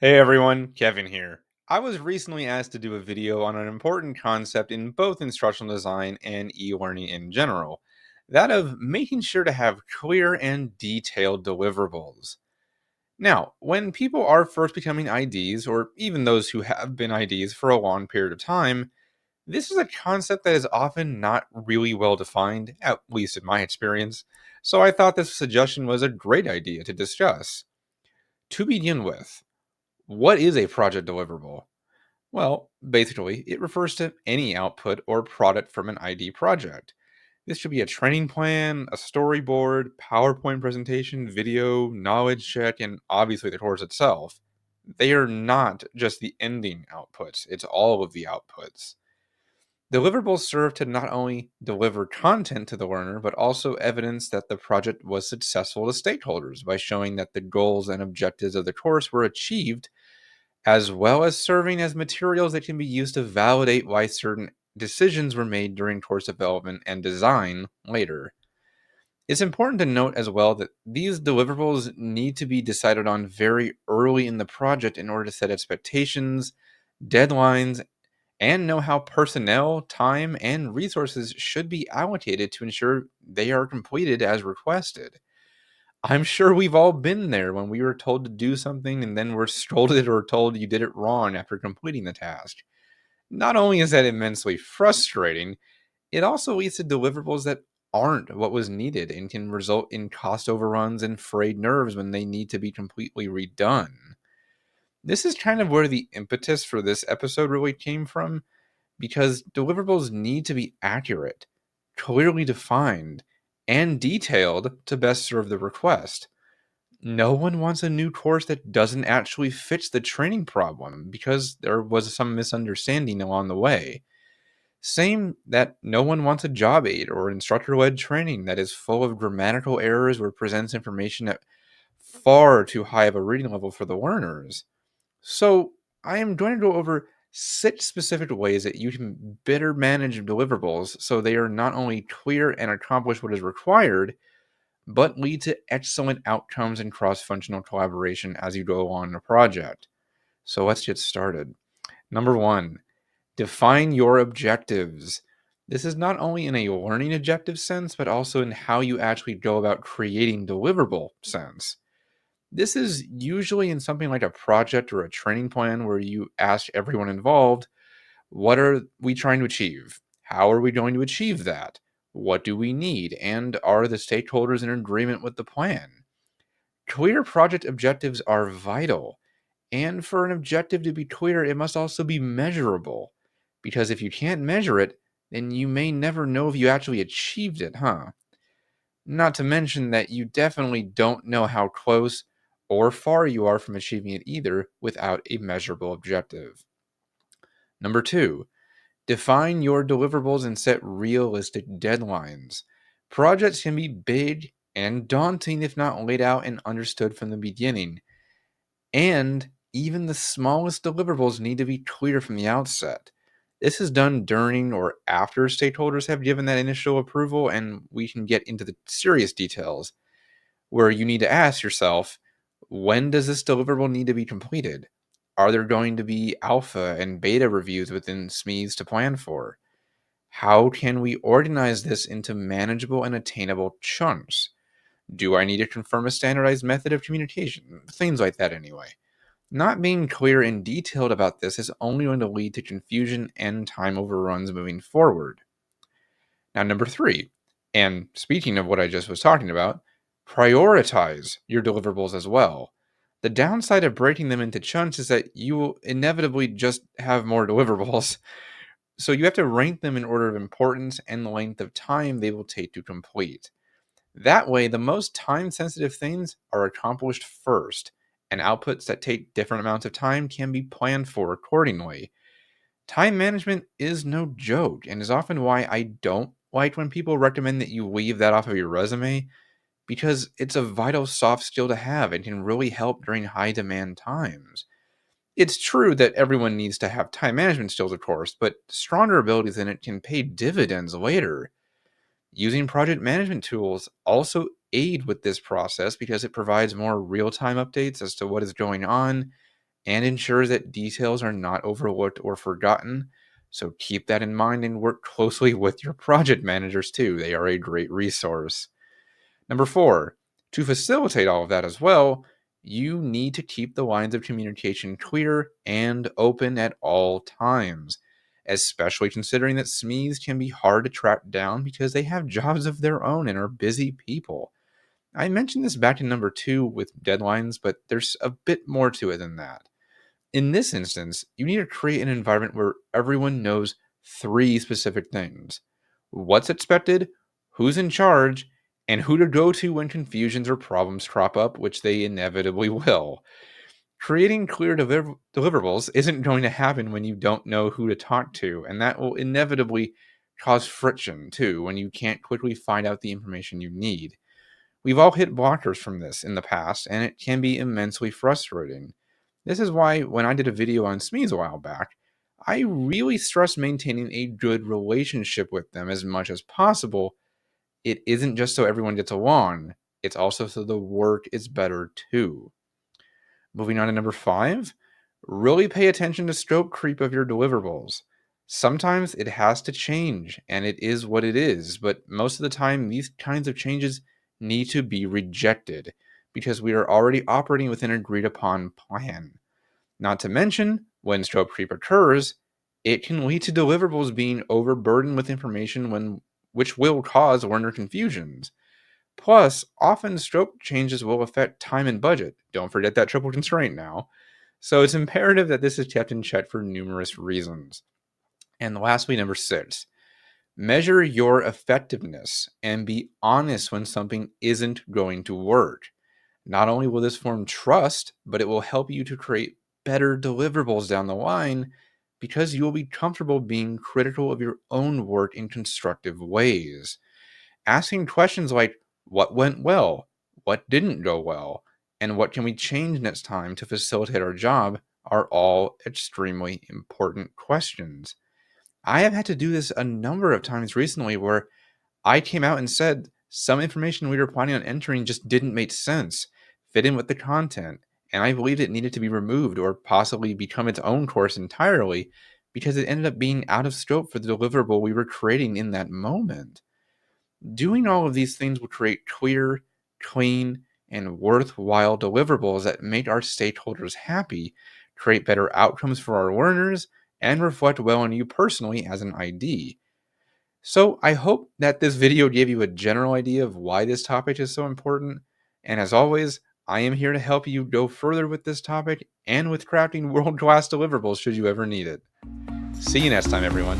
Hey everyone, Kevin here. I was recently asked to do a video on an important concept in both instructional design and e-learning in general, that of making sure to have clear and detailed deliverables. Now, when people are first becoming IDs, or even those who have been IDs for a long period of time, this is a concept that is often not really well defined, at least in my experience, so I thought this suggestion was a great idea to discuss. To begin with, what is a project deliverable? Well, basically, it refers to any output or product from an ID project. This should be a training plan, a storyboard, PowerPoint presentation, video, knowledge check, and obviously the course itself. They are not just the ending outputs, it's all of the outputs. Deliverables serve to not only deliver content to the learner, but also evidence that the project was successful to stakeholders by showing that the goals and objectives of the course were achieved, as well as serving as materials that can be used to validate why certain decisions were made during course development and design later. It's important to note as well that these deliverables need to be decided on very early in the project in order to set expectations, deadlines, and know how personnel, time, and resources should be allocated to ensure they are completed as requested. I'm sure we've all been there when we were told to do something and then we're scolded or told you did it wrong after completing the task. Not only is that immensely frustrating, it also leads to deliverables that aren't what was needed and can result in cost overruns and frayed nerves when they need to be completely redone. This is kind of where the impetus for this episode really came from, because deliverables need to be accurate, clearly defined, and detailed to best serve the request. No one wants a new course that doesn't actually fix the training problem because there was some misunderstanding along the way. Same that no one wants a job aid or instructor led training that is full of grammatical errors or presents information at far too high of a reading level for the learners. So, I am going to go over 6 specific ways that you can better manage deliverables so they are not only clear and accomplish what is required, but lead to excellent outcomes and cross functional collaboration as you go along in a project. So let's get started. Number one, define your objectives. This is not only in a learning objective sense, but also in how you actually go about creating deliverable sense. This is usually in something like a project or a training plan where you ask everyone involved, what are we trying to achieve? How are we going to achieve that? What do we need? And are the stakeholders in agreement with the plan? Clear project objectives are vital. And for an objective to be clear, it must also be measurable. Because if you can't measure it, then you may never know if you actually achieved it, huh? Not to mention that you definitely don't know how close or far you are from achieving it either without a measurable objective. Number two, define your deliverables and set realistic deadlines. Projects can be big and daunting if not laid out and understood from the beginning. And even the smallest deliverables need to be clear from the outset. This is done during or after stakeholders have given that initial approval, and we can get into the serious details where you need to ask yourself, when does this deliverable need to be completed? Are there going to be alpha and beta reviews within SMEs to plan for? How can we organize this into manageable and attainable chunks? Do I need to confirm a standardized method of communication? Things like that, anyway. Not being clear and detailed about this is only going to lead to confusion and time overruns moving forward. Now, number three, and speaking of what I just was talking about, prioritize your deliverables as well. The downside of breaking them into chunks is that you will inevitably just have more deliverables. So you have to rank them in order of importance and the length of time they will take to complete. That way, the most time sensitive things are accomplished first, and outputs that take different amounts of time can be planned for accordingly. Time management is no joke, and is often why I don't like when people recommend that you leave that off of your resume, because it's a vital soft skill to have and can really help during high demand times. It's true that everyone needs to have time management skills, of course, but stronger abilities in it can pay dividends later. Using project management tools also aid with this process because it provides more real time updates as to what is going on and ensures that details are not overlooked or forgotten. So keep that in mind and work closely with your project managers too. They are a great resource. Number four, to facilitate all of that as well, you need to keep the lines of communication clear and open at all times, especially considering that SMEs can be hard to track down because they have jobs of their own and are busy people. I mentioned this back in number two with deadlines, but there's a bit more to it than that. In this instance, you need to create an environment where everyone knows three specific things: what's expected, who's in charge, and who to go to when confusions or problems crop up, which they inevitably will. Creating clear deliverables isn't going to happen when you don't know who to talk to, and that will inevitably cause friction too when you can't quickly find out the information you need. We've all hit blockers from this in the past, and it can be immensely frustrating. This is why, when I did a video on SMEs a while back, I really stressed maintaining a good relationship with them as much as possible. It isn't just so everyone gets along, it's also so the work is better too. Moving on to number five, really pay attention to scope creep of your deliverables. Sometimes it has to change, and it is what it is, but most of the time, these kinds of changes need to be rejected because we are already operating within an agreed upon plan. Not to mention, when scope creep occurs, it can lead to deliverables being overburdened with information which will cause learner confusions. Plus, often scope changes will affect time and budget. Don't forget that triple constraint now. So it's imperative that this is kept in check for numerous reasons. And lastly, number six, measure your effectiveness and be honest when something isn't going to work. Not only will this form trust, but it will help you to create better deliverables down the line because you will be comfortable being critical of your own work in constructive ways. Asking questions like, what went well? What didn't go well? And what can we change next time to facilitate our job are all extremely important questions. I have had to do this a number of times recently where I came out and said some information we were planning on entering just didn't make sense, fit in with the content, and I believed it needed to be removed or possibly become its own course entirely because it ended up being out of scope for the deliverable we were creating in that moment. Doing all of these things will create clear, clean, and worthwhile deliverables that make our stakeholders happy, create better outcomes for our learners, and reflect well on you personally as an ID. So I hope that this video gave you a general idea of why this topic is so important. And as always, I am here to help you go further with this topic and with crafting world-class deliverables should you ever need it. See you next time, everyone.